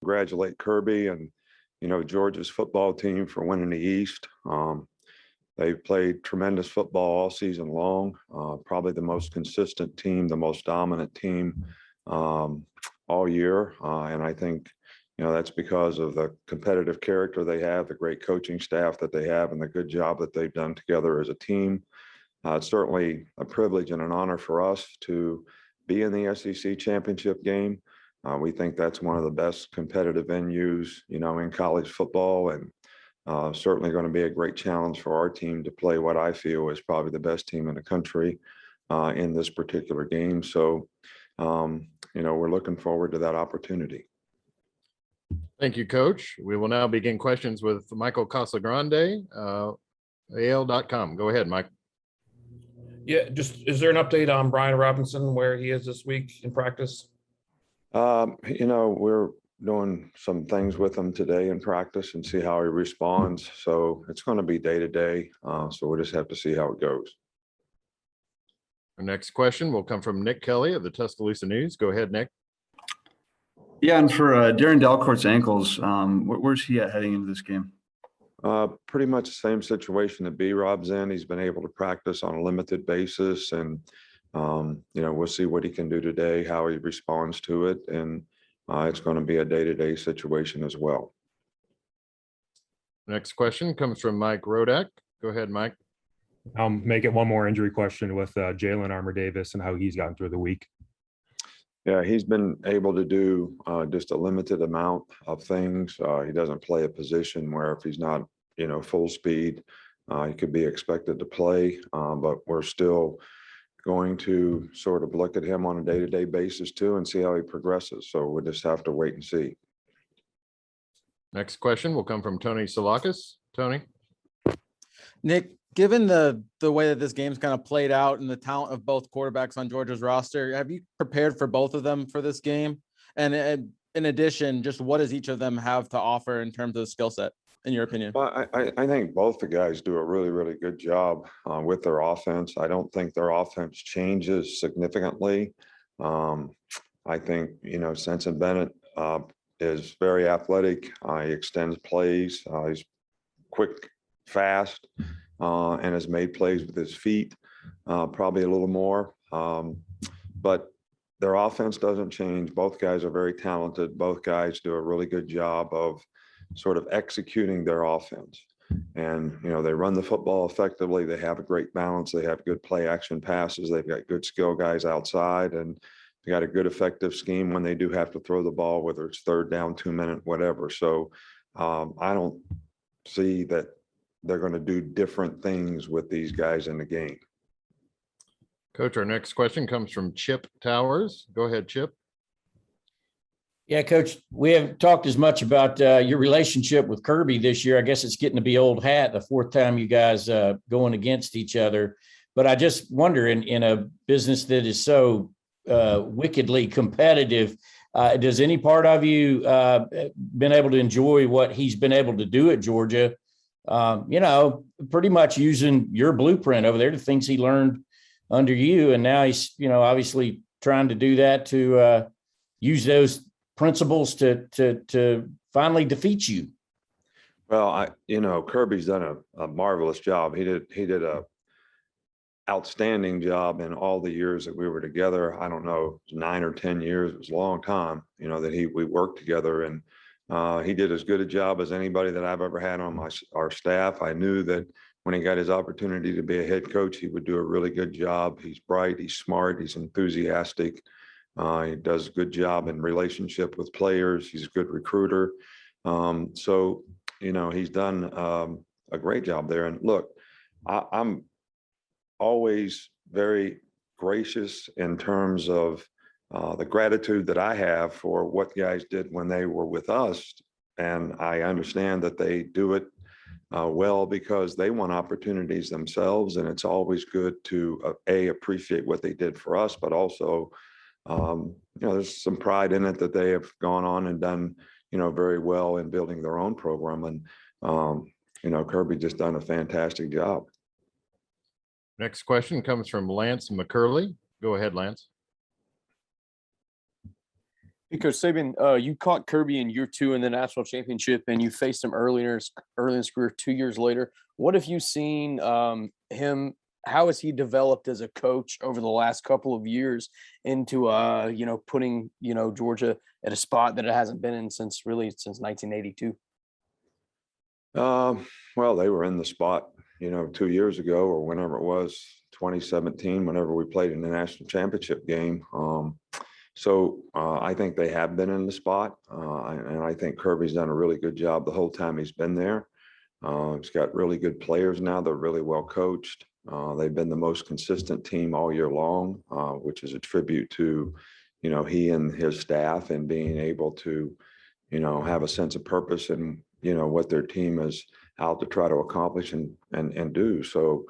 Congratulate Kirby and, Georgia's football team for winning the East. They've played tremendous football all season long, probably the most consistent team, the most dominant team all year. And I think, that's because of the competitive character they have, the great coaching staff that they have, and the good job that they've done together as a team. It's certainly a privilege and an honor for us to be in the SEC championship game. We think that's one of the best competitive venues, in college football, and certainly going to be a great challenge for our team to play what I feel is probably the best team in the country in this particular game. So, we're looking forward to that opportunity. Thank you, Coach. We will now begin questions with Michael Casagrande, AL.com. Go ahead, Mike. Yeah, is there an update on Brian Robinson, where he is this week in practice? We're doing some things with him today in practice and see how he responds. So it's going to be day to day. So we'll just have to see how it goes. Our next question will come from Nick Kelly of the Tuscaloosa News. Go ahead, Nick. Yeah, and for Darren Delcourt's ankles, where's he at heading into this game? Pretty much the same situation that B-Rob's in. He's been able to practice on a limited basis, and we'll see what he can do today, how he responds to it, and it's going to be a day-to-day situation as well. Next question comes from Mike Rodak. Go ahead, Mike. I'll make it one more injury question with Jalen Armour-Davis and how he's gotten through the week. Yeah, he's been able to do just a limited amount of things. He doesn't play a position where if he's not, full speed, he could be expected to play. But we're still going to sort of look at him on a day-to-day basis too and see how he progresses. So we'll just have to wait and see. Next question will come from Tony Salakis. Tony. Nick, given the way that this game's kind of played out and the talent of both quarterbacks on Georgia's roster, have you prepared for both of them for this game? And in addition, just what does each of them have to offer in terms of skill set, in your opinion? Well, I think both the guys do a really, really good job with their offense. I don't think their offense changes significantly. I think, Stetson Bennett is very athletic. He extends plays. He's quick, fast, and has made plays with his feet, probably a little more. But their offense doesn't change. Both guys are very talented. Both guys do a really good job of sort of executing their offense. And, they run the football effectively. They have a great balance. They have good play action passes. They've got good skill guys outside, and they got a good effective scheme when they do have to throw the ball, whether it's third down, 2 minute, whatever. So I don't see that they're going to do different things with these guys in the game. Coach, our next question comes from Chip Towers. Go ahead, Chip. Yeah, Coach, we haven't talked as much about your relationship with Kirby this year. I guess it's getting to be old hat, the fourth time you guys going against each other. But I just wonder, in a business that is so wickedly competitive, does any part of you been able to enjoy what he's been able to do at Georgia? Pretty much using your blueprint over there, the things he learned under you. And now he's, obviously trying to do that to use those principles to finally defeat you. Well, Kirby's done a marvelous job. He did a outstanding job in all the years that we were together. I don't know, 9 or 10 years. It was a long time, that we worked together, and he did as good a job as anybody that I've ever had on our staff. I knew that when he got his opportunity to be a head coach, he would do a really good job. He's bright, he's smart, he's enthusiastic. He does a good job in relationship with players. He's a good recruiter. So, he's done a great job there. And look, I'm always very gracious in terms of the gratitude that I have for what guys did when they were with us. And I understand that they do it well because they want opportunities themselves. And it's always good to appreciate what they did for us, but also, there's some pride in it that they have gone on and done, very well in building their own program. And, Kirby just done a fantastic job. Next question comes from Lance McCurley. Go ahead, Lance. Hey, Coach Saban, you caught Kirby in year 2 in the national championship, and you faced him early in his career 2 years later. What have you seen him? How has he developed as a coach over the last couple of years into putting Georgia at a spot that it hasn't been in since 1982? Well, they were in the spot, 2 years ago or whenever it was, 2017, whenever we played in the national championship game. So I think they have been in the spot, and I think Kirby's done a really good job the whole time he's been there. He's got really good players now. They're really well coached. They've been the most consistent team all year long, which is a tribute to, he and his staff and being able to, have a sense of purpose and, what their team is out to try to accomplish and do. So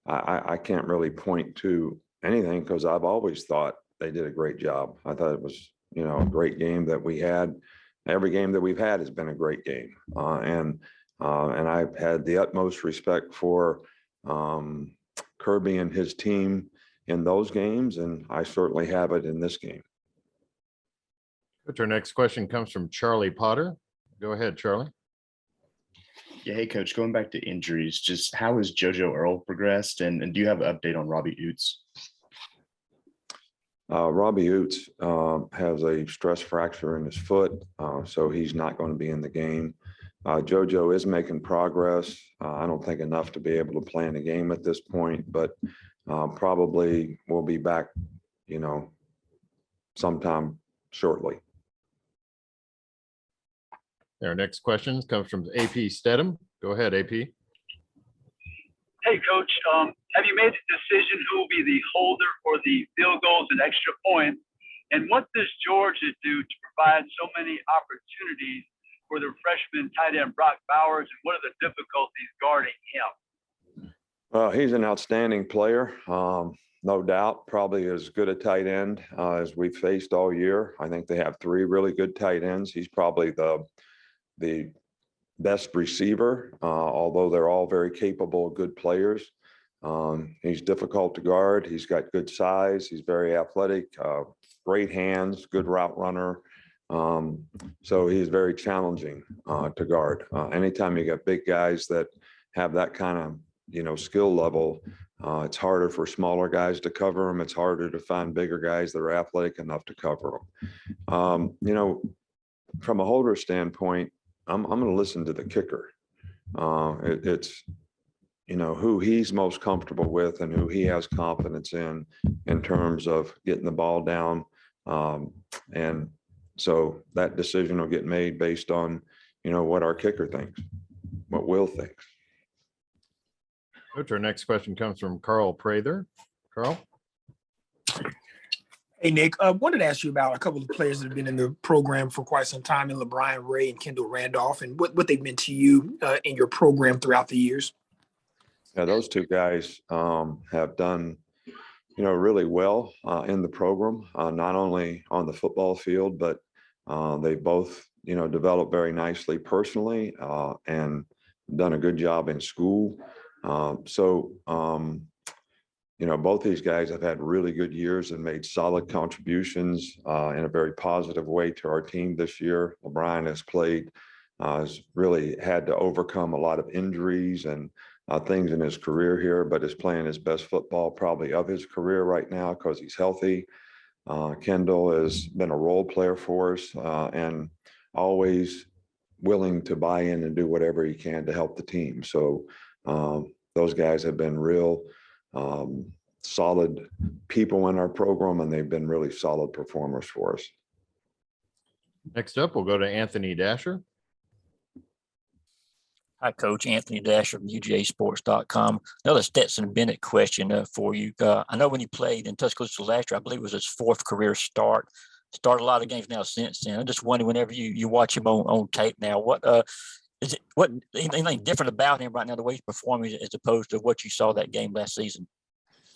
I can't really point to anything because I've always thought they did a great job. I thought it was, a great game that we had. Every game that we've had has been a great game. And I've had the utmost respect for Kirby and his team in those games, and I certainly have it in this game. Coach, our next question comes from Charlie Potter. Go ahead, Charlie. Yeah, hey, Coach, going back to injuries, just how has JoJo Earl progressed, and do you have an update on Robbie Oots? Robbie Oots has a stress fracture in his foot, so he's not going to be in the game. JoJo is making progress. I don't think enough to be able to play in the game at this point, but probably we'll be back, sometime shortly. Our next question comes from AP Stedham. Go ahead, AP. Hey, Coach, have you made the decision who will be the holder for the field goals and extra points? And what does Georgia do to provide so many opportunities for the freshman tight end Brock Bowers? And what are the difficulties guarding him? He's an outstanding player, no doubt. Probably as good a tight end as we've faced all year. I think they have 3 really good tight ends. He's probably the best receiver, although they're all very capable, good players. He's difficult to guard. He's got good size. He's very athletic, great hands, good route runner. So he's very challenging to guard. Anytime you got big guys that have that kind of, skill level, it's harder for smaller guys to cover them. It's harder to find bigger guys that are athletic enough to cover them. From a holder standpoint, I'm going to listen to the kicker. It's who he's most comfortable with and who he has confidence in terms of getting the ball down. And so that decision will get made based on, what our kicker thinks, what Will thinks. Coach, our next question comes from Carl Prather. Carl? Hey, Nick, I wanted to ask you about a couple of players that have been in the program for quite some time, and LeBron Ray and Kendall Randolph, and what they've meant to you in your program throughout the years. Yeah, those 2 guys have done, really well in the program, not only on the football field, but they both, developed very nicely personally and done a good job in school. Both these guys have had really good years and made solid contributions in a very positive way to our team this year. LeBron has really had to overcome a lot of injuries and things in his career here, but is playing his best football probably of his career right now because he's healthy. Kendall has been a role player for us and always willing to buy in and do whatever he can to help the team. So those guys have been real solid people in our program, and they've been really solid performers for us. Next up, we'll go to Anthony Dasher. Hi, Coach. Anthony Dasher from UGAsports.com. Another Stetson Bennett question for you. I know when you played in Tuscaloosa last year, I believe it was his 4th career start. Started a lot of games now since then. I just wonder, whenever you watch him on tape now, what anything different about him right now, the way he's performing as opposed to what you saw that game last season?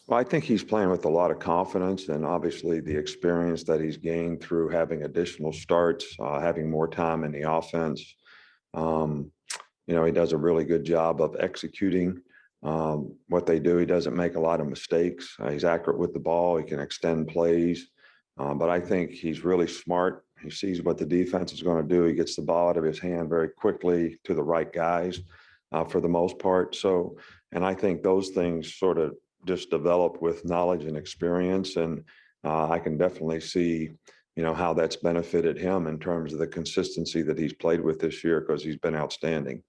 Well, I think he's playing with a lot of confidence, and obviously the experience that he's gained through having additional starts, having more time in the offense. He does a really good job of executing what they do. He doesn't make a lot of mistakes. He's accurate with the ball. He can extend plays. But I think he's really smart. He sees what the defense is going to do. He gets the ball out of his hand very quickly to the right guys for the most part. So, and I think those things sort of just develop with knowledge and experience. And I can definitely see, how that's benefited him in terms of the consistency that he's played with this year, because he's been outstanding.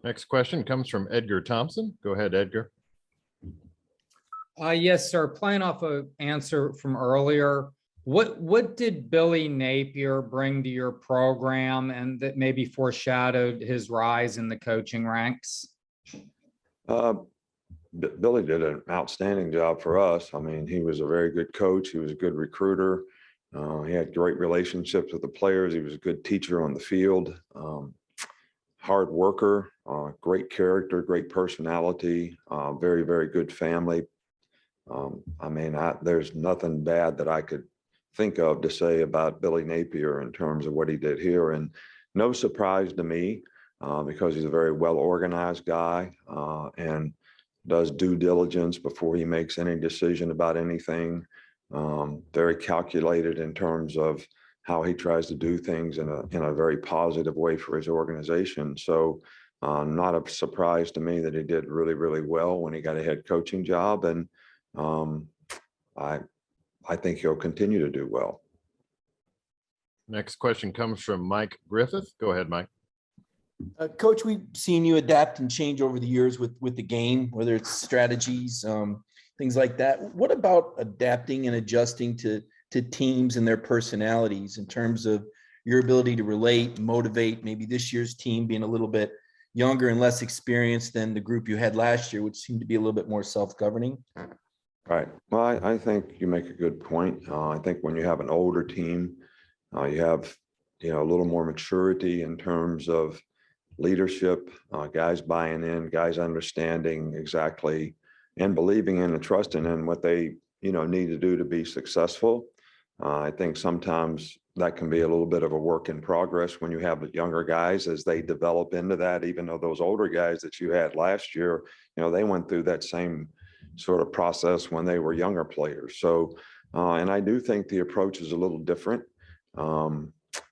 Next question comes from Edgar Thompson. Go ahead, Edgar. Yes, sir. Playing off an answer from earlier, what did Billy Napier bring to your program, and that maybe foreshadowed his rise in the coaching ranks? Billy did an outstanding job for us. I mean, he was a very good coach. He was a good recruiter. He had great relationships with the players. He was a good teacher on the field. Hard worker, great character, great personality, very, very good family. I mean, there's nothing bad that I could think of to say about Billy Napier in terms of what he did here. And no surprise to me, because he's a very well-organized guy and does due diligence before he makes any decision about anything. Very calculated in terms of how he tries to do things in a very positive way for his organization. So not a surprise to me that he did really, really well when he got a head coaching job. And I think he'll continue to do well. Next question comes from Mike Griffith. Go ahead, Mike. Coach, we've seen you adapt and change over the years with the game, whether it's strategies, things like that. What about adapting and adjusting to teams and their personalities in terms of your ability to relate, motivate, maybe this year's team being a little bit younger and less experienced than the group you had last year, which seemed to be a little bit more self-governing? Right. Well, I think you make a good point. I think when you have an older team, you have, a little more maturity in terms of leadership, guys buying in, guys understanding exactly and believing in and trusting in what they, need to do to be successful. I think sometimes that can be a little bit of a work in progress when you have younger guys as they develop into that, even though those older guys that you had last year, they went through that same sort of process when they were younger players. So, and I do think the approach is a little different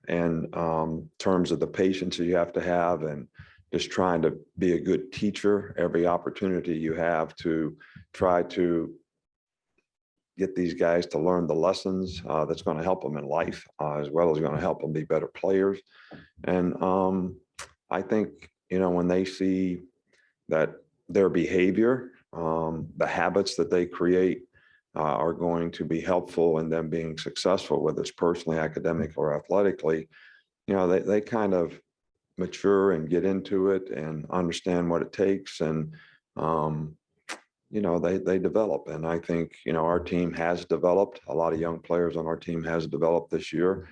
in terms of the patience that you have to have and just trying to be a good teacher every opportunity you have to try to get these guys to learn the lessons that's going to help them in life, as well as going to help them be better players. And I think, when they see that their behavior, the habits that they create are going to be helpful in them being successful, whether it's personally, academic, or athletically, they kind of mature and get into it and understand what it takes. And, they develop. And I think, our team has developed. A lot of young players on our team has developed this year,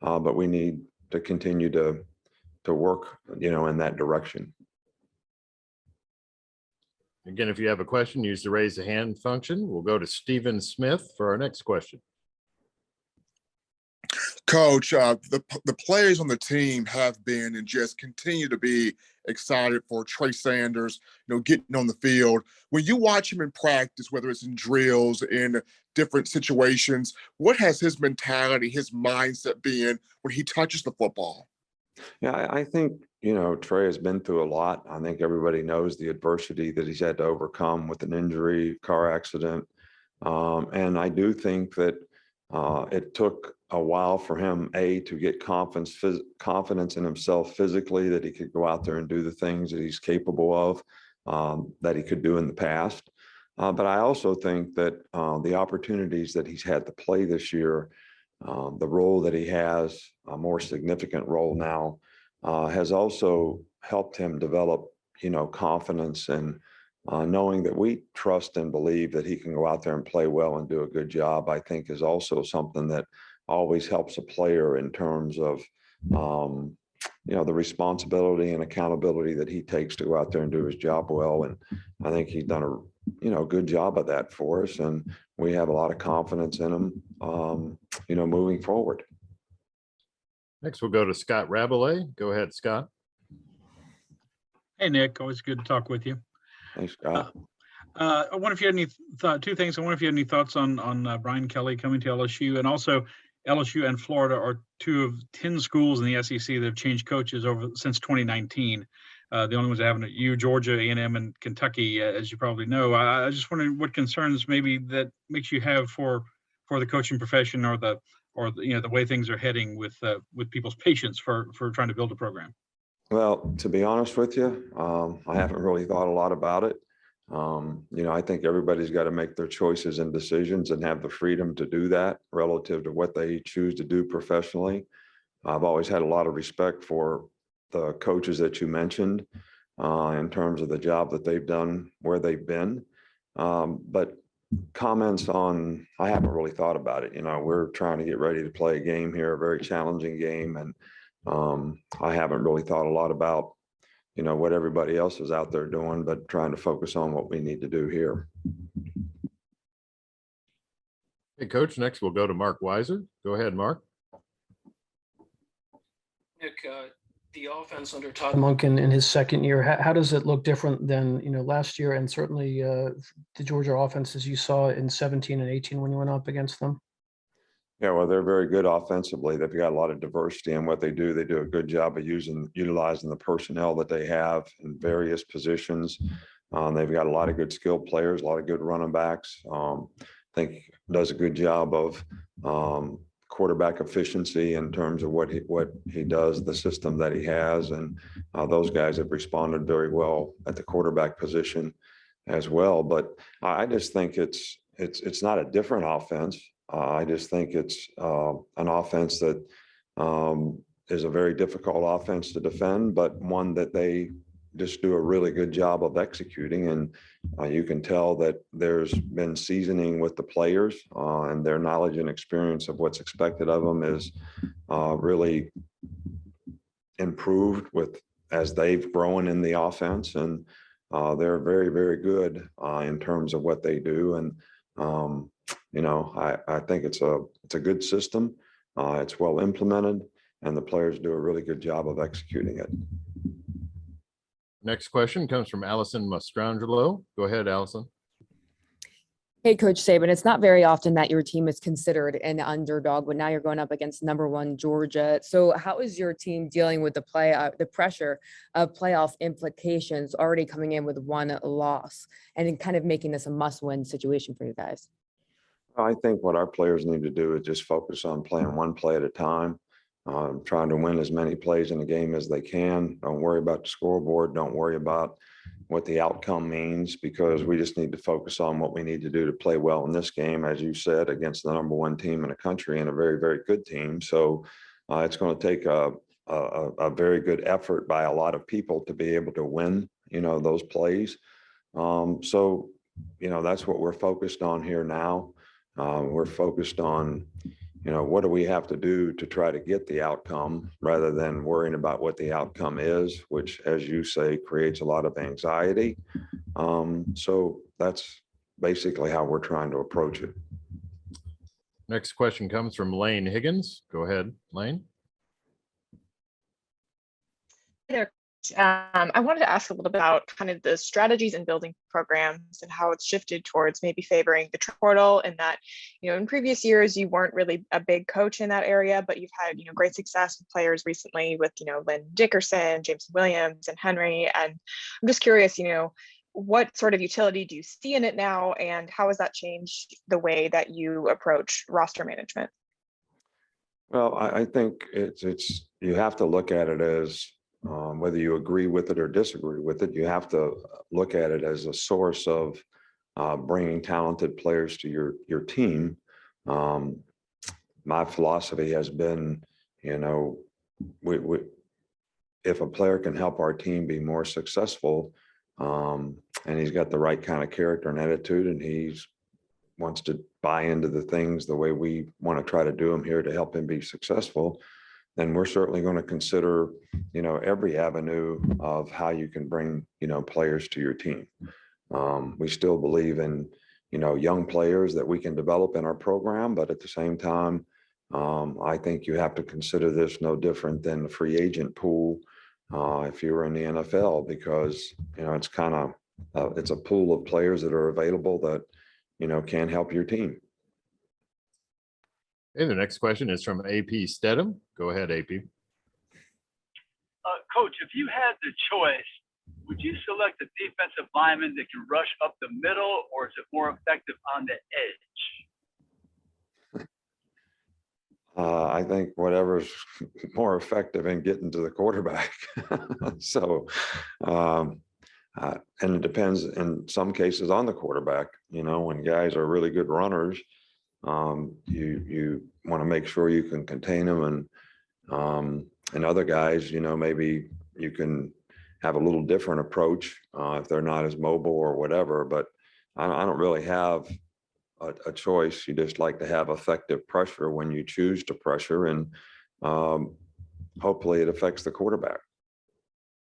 but we need to continue to work, in that direction. Again, if you have a question, use the raise the hand function. We'll go to Stephen Smith for our next question. Coach, the players on the team have been and just continue to be excited for Trey Sanders, getting on the field. When you watch him in practice, whether it's in drills, in different situations, what has his mentality, his mindset been when he touches the football? Yeah, I think, Trey has been through a lot. I think everybody knows the adversity that he's had to overcome with an injury, car accident. And I do think that it took a while for him, to get confidence in himself physically, that he could go out there and do the things that he's capable of, that he could do in the past. But I also think that the opportunities that he's had to play this year, the role that he has, a more significant role now, has also helped him develop, confidence and knowing that we trust and believe that he can go out there and play well and do a good job, I think is also something that always helps a player in terms of, the responsibility and accountability that he takes to go out there and do his job well. And I think he's done a, good job of that for us. And we have a lot of confidence in him, moving forward. Next, we'll go to Scott Rabelais. Go ahead, Scott. Hey, Nick. Always good to talk with you. Thanks, Scott. I wonder if you had any two things. I wonder if you had any thoughts on Brian Kelly coming to LSU, and also LSU and Florida are two of 10 schools in the SEC that have changed coaches since 2019. The only ones that haven't, Georgia, A&M, and Kentucky, as you probably know. I just wondering what concerns maybe that makes you have for the coaching profession, or the way things are heading with people's patience for trying to build a program. Well, to be honest with you, I haven't really thought a lot about it. I think everybody's got to make their choices and decisions and have the freedom to do that relative to what they choose to do professionally. I've always had a lot of respect for the coaches that you mentioned in terms of the job that they've done where they've been. But comments on, I haven't really thought about it. We're trying to get ready to play a game here, a very challenging game. And I haven't really thought a lot about what everybody else is out there doing, but trying to focus on what we need to do here. Hey, Coach, next we'll go to Mark Weiser. Go ahead, Mark. Nick, the offense under Todd Monken in his second year, how does it look different than last year, and certainly the Georgia offenses you saw in 17 and 18 when you went up against them? Yeah, well, they're very good offensively. They've got a lot of diversity in what they do. They do a good job of utilizing the personnel that they have in various positions. They've got a lot of good skilled players, a lot of good running backs. I think does a good job of quarterback efficiency in terms of what he does, the system that he has, and those guys have responded very well at the quarterback position as well. But I just think it's not a different offense. I just think it's an offense that is a very difficult offense to defend, but one that they just do a really good job of executing. And you can tell that there's been seasoning with the players, and their knowledge and experience of what's expected of them is really improved as they've grown in the offense. And they're very, very good in terms of what they do. And I think it's a good system. It's well implemented, and the players do a really good job of executing it. Next question comes from Allison Mastrangelo. Go ahead, Allison. Hey, Coach Saban, it's not very often that your team is considered an underdog, but now you're going up against #1 Georgia. So how is your team dealing with the pressure of playoff implications already coming in with one loss and kind of making this a must-win situation for you guys? I think what our players need to do is just focus on playing one play at a time, trying to win as many plays in the game as they can. Don't worry about the scoreboard. Don't worry about what the outcome means, because we just need to focus on what we need to do to play well in this game, as you said, against the #1 team in the country and a very, very good team. So it's going to take a very good effort by a lot of people to be able to win, those plays. So that's what we're focused on here now. We're focused on, what do we have to do to try to get the outcome, rather than worrying about what the outcome is, which, as you say, creates a lot of anxiety. So that's basically how we're trying to approach it. Next question comes from Lane Higgins. Go ahead, Lane. Hey there. I wanted to ask a little about kind of the strategies in building programs and how it's shifted towards maybe favoring the portal, and that, in previous years, you weren't really a big coach in that area, but you've had, great success with players recently with, Lynn Dickerson, James Williams, and Henry. And I'm just curious, what sort of utility do you see in it now, and how has that changed the way that you approach roster management? Well, I think it's you have to look at it as, whether you agree with it or disagree with it, you have to look at it as a source of bringing talented players to your team. My philosophy has been, if a player can help our team be more successful, and he's got the right kind of character and attitude, and he wants to buy into the things the way we want to try to do them here to help him be successful, then we're certainly going to consider, every avenue of how you can bring, players to your team. We still believe in, young players that we can develop in our program, but at the same time, I think you have to consider this no different than the free agent pool if you were in the NFL, because, it's kind of it's a pool of players that are available that, can help your team. And the next question is from AP Stedham. Go ahead, AP. Coach, if you had the choice, would you select a defensive lineman that can rush up the middle, or is it more effective on the edge? I think whatever's more effective in getting to the quarterback. So, and it depends in some cases on the quarterback. When guys are really good runners, you want to make sure you can contain them, and other guys, maybe you can have a little different approach if they're not as mobile or whatever. But I don't really have a choice. You just like to have effective pressure when you choose to pressure, and hopefully it affects the quarterback.